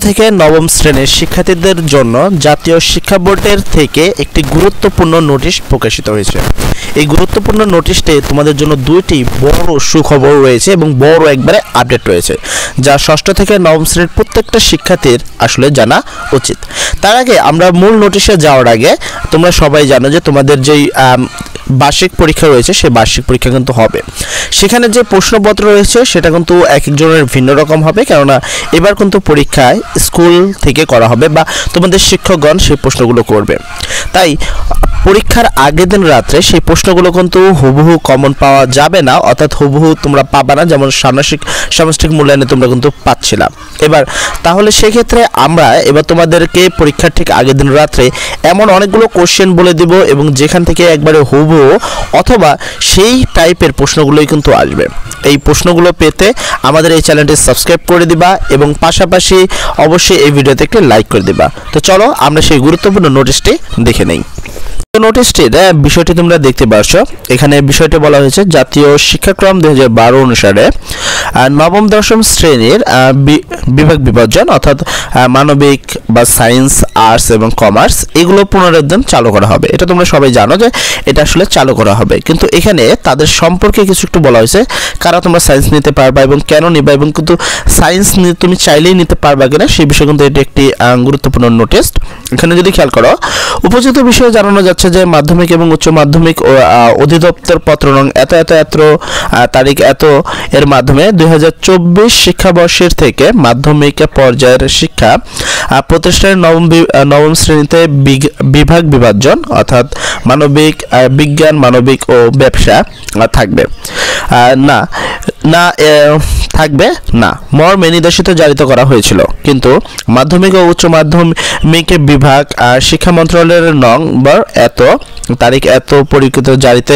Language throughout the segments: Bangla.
থেকে নবম শ্রেণীর শিক্ষার্থীদের জন্য জাতীয় শিক্ষা বোর্ডের থেকে একটি গুরুত্বপূর্ণ নোটিশ প্রকাশিত হয়েছে। এই গুরুত্বপূর্ণ নোটিশটি তোমাদের জন্য দুইটি বড় সুখবর রয়েছে এবং বড় একবারে আপডেট রয়েছে, যা ষষ্ঠ থেকে নবম শ্রেণীর প্রত্যেকটা শিক্ষার্থীর আসলে জানা উচিত। তার আগে আমরা মূল নোটিশে যাওয়ার আগে তোমরা সবাই জানো যে তোমাদের যেই বার্ষিক পরীক্ষা রয়েছে সেই বার্ষিক পরীক্ষা কিন্তু হবে। সেখানে যে প্রশ্নপত্র রয়েছে সেটা কিন্তু এক একজনের ভিন্ন রকম হবে, কেননা এবার কিন্তু পরীক্ষায় স্কুল থেকে করা হবে বা তোমাদের শিক্ষকগণ সেই প্রশ্নগুলো করবে। তাই পরীক্ষার আগের দিন রাত্রে সেই প্রশ্নগুলো কিন্তু হুবহু কমন পাওয়া যাবে না, অর্থাৎ হুবহু তোমরা পাবা না, যেমন সামষ্টিক মূল্যায়নে তোমরা কিন্তু পাচ্ছিলা। এবার তাহলে সেক্ষেত্রে আমরা এবার তোমাদেরকে পরীক্ষার ঠিক আগের দিন রাত্রে এমন অনেকগুলো কোশ্চেন বলে দিব এবং যেখান থেকে একবারে হুবহু অথবা সেই টাইপের প্রশ্নগুলোই কিন্তু আসবে। এই প্রশ্নগুলো পেতে আমাদের এই চ্যানেলটি সাবস্ক্রাইব করে দিবা এবং পাশাপাশি অবশ্যই এই ভিডিওতে একটি লাইক করে দিবা। তো চলো আমরা সেই গুরুত্বপূর্ণ নোটিশটি দেখে নেই। নোটিশটির বিষয়টি তোমরা দেখতে পাচ্ছ। এখানে বিষয়টি বলা হয়েছে জাতীয় শিক্ষাক্রম 2012 অনুসারে নবম দশম শ্রেণীর বিভাগ বিভাজন অর্থাৎ মানবিক বা সায়েন্স, আর্টস এবং কমার্স এগুলো পুনরুদ্ধার চালু করা হবে। এটা তোমরা সবাই জানো যে এটা আসলে চালু করা হবে, কিন্তু এখানে তাদের সম্পর্কে কিছু একটু বলা হয়েছে, কারা তোমরা সায়েন্স নিতে পারবা এবং কেন নিবা, এবং কিন্তু সায়েন্স তুমি চাইলেই নিতে পারবা কিনা সেই বিষয়ে কিন্তু এটি একটি গুরুত্বপূর্ণ নোটিশ। এখানে যদি খেয়াল করো, উপযুক্ত বিষয়ে জানানো যাচ্ছে যে মাধ্যমিক এবং উচ্চ মাধ্যমিক অধিদপ্তর পত্র নং এত তারিখ এত এর মাধ্যমে 2024 শিক্ষাবর্ষের থেকে মাধ্যমিক পর্যায়ের শিক্ষা প্রতিষ্ঠানের নবম শ্রেণীতে বিভাগ বিভাজন অর্থাৎ মানবিক, বিজ্ঞান, মানবিক ও ব্যবসা থাকবে না মর্মে নির্দেশিত জারিত করা হয়েছিল, কিন্তু মাধ্যমিক ও উচ্চ মাধ্যমিক বিভাগ শিক্ষা মন্ত্রণালয়ের নম্বর এত তারিখ এত পরিকৃত জারিতে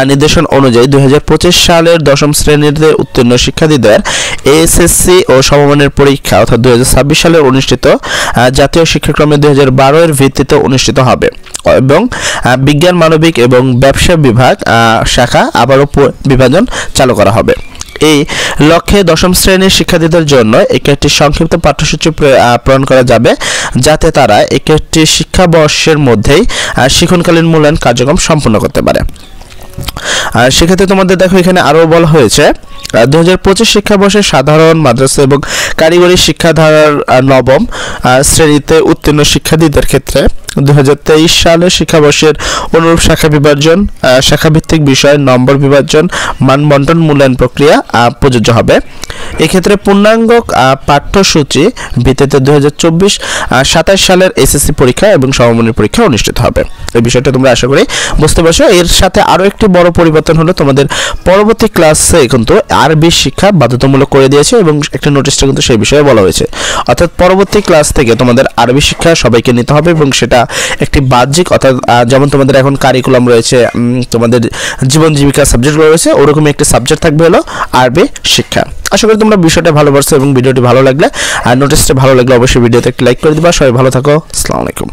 নির্দেশন অনুযায়ী 2025 সালের দশম শ্রেণীতে উত্তীর্ণ শিক্ষার্থীদের এসএসসি ও সমমানের পরীক্ষা অর্থাৎ 2026 সালে অনুষ্ঠিত জাতীয় শিক্ষাক্রমে 2012 এর ভিত্তিতে অনুষ্ঠিত হবে এবং বিজ্ঞান, মানবিক এবং ব্যবসা বিভাগ শাখা আবারও বিভাজন চালু করা হবে। এই লক্ষ্যে দশম শ্রেণীর শিক্ষার্থীদের জন্য একটি সংক্ষিপ্ত পাঠ্যসূচি প্রণয়ন করা যাবে, যাতে তারা একটি শিক্ষাবর্ষের মধ্যেই শিক্ষণকালীন মূল্যায়ন কার্যক্রম সম্পন্ন করতে পারে। সেক্ষেত্রে তোমাদের দেখো এখানে আরও বলা হয়েছে 2025 শিক্ষাবর্ষে সাধারণ, মাদ্রাসা এবং কারিগরি শিক্ষাধারার নবম শ্রেণীতে উত্তীর্ণ শিক্ষার্থীদের ক্ষেত্রে 2023 সালের শিক্ষাবর্ষের অনুরূপ শাখাভিত্তিক বিষয় নম্বর বিভাজন মানবন্টন মূল্যায়ন প্রক্রিয়া প্রযোজ্য হবে। এক্ষেত্রে পূর্ণাঙ্গ পাঠ্যসূচি ভিত্তিতে 2024-27 সালের এসএসসি পরীক্ষা এবং সমমানের পরীক্ষা অনুষ্ঠিত হবে। এই বিষয়টা তোমরা আশা করি বুঝতে পারছো। এর সাথে আরও একটি বড় পরিবর্তন হলো তোমাদের পরবর্তী ক্লাসে কিন্তু আরবি শিক্ষা বাধ্যতামূলক করে দিয়েছে এবং একটা নোটিশটা কিন্তু সেই বিষয়ে বলা হয়েছে, অর্থাৎ পরবর্তী ক্লাস থেকে তোমাদের আরবি শিক্ষা সবাইকে নিতে হবে এবং সেটা একটি বাহ্যিক, অর্থাৎ যেমন তোমাদের এখন কারিকুলাম রয়েছে, তোমাদের জীবন জীবিকা সাবজেক্ট রয়েছে, ওরকমই একটি সাবজেক্ট থাকবে হলো আরবি শিক্ষা। আশা করি তোমরা বিষয়টা ভালোবাসছো এবং ভিডিওটি ভালো লাগলে আর নোটিশটা ভালো লাগলে অবশ্যই ভিডিওতে একটি লাইক করে দিবা। সবাই ভালো থাকো, আসসালামু আলাইকুম।